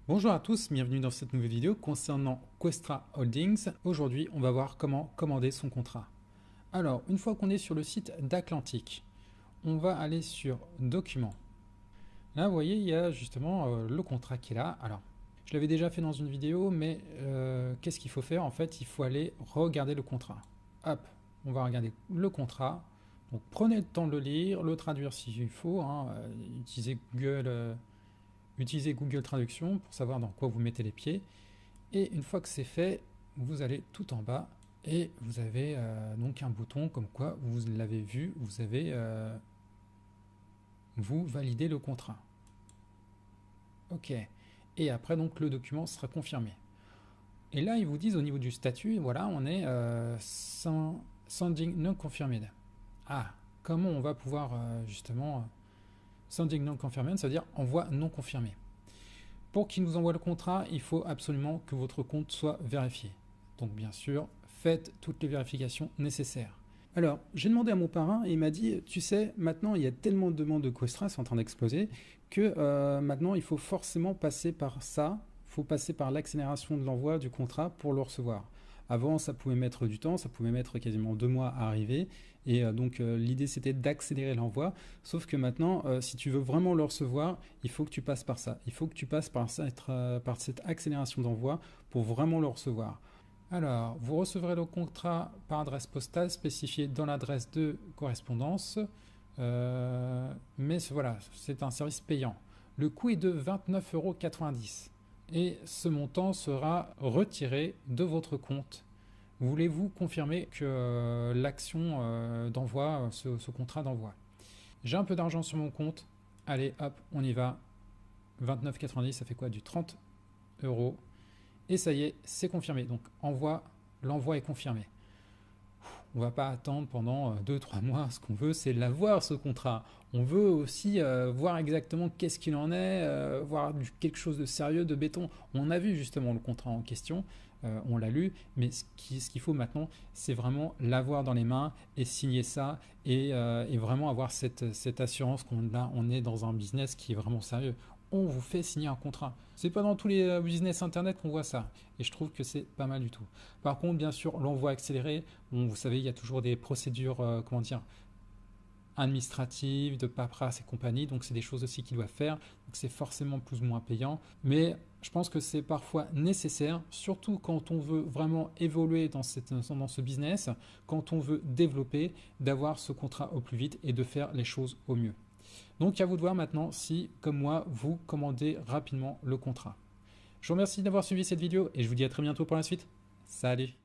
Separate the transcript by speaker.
Speaker 1: Bonjour à tous, bienvenue dans cette nouvelle vidéo concernant Questra Holdings. Aujourd'hui, on va voir comment commander son contrat. Alors, une fois qu'on est sur le site d'Atlantic, on va aller sur Documents. Là, vous voyez, il y a justement le contrat qui est là. Alors, je l'avais déjà fait dans une vidéo, mais qu'est-ce qu'il faut faire? En fait, il faut aller regarder le contrat. Hop, on va regarder le contrat. Donc, prenez le temps de le lire, le traduire s'il faut, hein, utilisez Google Traduction pour savoir dans quoi vous mettez les pieds. Et une fois que c'est fait, vous allez tout en bas et vous avez donc un bouton comme quoi vous l'avez vu, vous avez vous validez le contrat. Ok. Et après donc le document sera confirmé. Et là ils vous disent au niveau du statut, voilà, on est sending non confirmed. Ah, comment on va pouvoir justement sending non confirmed, ça veut dire envoi non confirmé. Pour qu'il nous envoie le contrat, il faut absolument que votre compte soit vérifié. Donc bien sûr, faites toutes les vérifications nécessaires. Alors, j'ai demandé à mon parrain et il m'a dit, tu sais, maintenant il y a tellement de demandes de Questra, c'est en train d'exploser, que maintenant il faut forcément passer par ça, il faut passer par l'accélération de l'envoi du contrat pour le recevoir. Avant, ça pouvait mettre du temps, ça pouvait mettre quasiment 2 mois à arriver. Et donc, l'idée, c'était d'accélérer l'envoi. Sauf que maintenant, si tu veux vraiment le recevoir, il faut que tu passes par ça. Il faut que tu passes par cette accélération d'envoi pour vraiment le recevoir. Alors, vous recevrez le contrat par adresse postale spécifiée dans l'adresse de correspondance. Mais voilà, c'est un service payant. Le coût est de 29,90 €. Et ce montant sera retiré de votre compte. Voulez-vous confirmer que l'action d'envoi, ce contrat d'envoi? J'ai un peu d'argent sur mon compte. Allez, hop, on y va. 29,90, ça fait quoi? Du 30 €. Et ça y est, c'est confirmé. Donc, l'envoi est confirmé. On ne va pas attendre pendant 2-3 mois. Ce qu'on veut, c'est l'avoir, ce contrat. On veut aussi voir exactement qu'est-ce qu'il en est, voir quelque chose de sérieux, de béton. On a vu justement le contrat en question, on l'a lu, mais ce qu'il faut maintenant, c'est vraiment l'avoir dans les mains et signer ça et vraiment avoir cette assurance on est dans un business qui est vraiment sérieux. On vous fait signer un contrat. C'est pas dans tous les business internet qu'on voit ça. Et je trouve que c'est pas mal du tout. Par contre, bien sûr, l'envoi accéléré, bon, vous savez, il y a toujours des procédures, administratives, de paperasse et compagnie. Donc, c'est des choses aussi qu'ils doivent faire. Donc, c'est forcément plus ou moins payant. Mais je pense que c'est parfois nécessaire, surtout quand on veut vraiment évoluer dans ce business, quand on veut développer, d'avoir ce contrat au plus vite et de faire les choses au mieux. Donc à vous de voir maintenant si, comme moi, vous commandez rapidement le contrat. Je vous remercie d'avoir suivi cette vidéo et je vous dis à très bientôt pour la suite. Salut!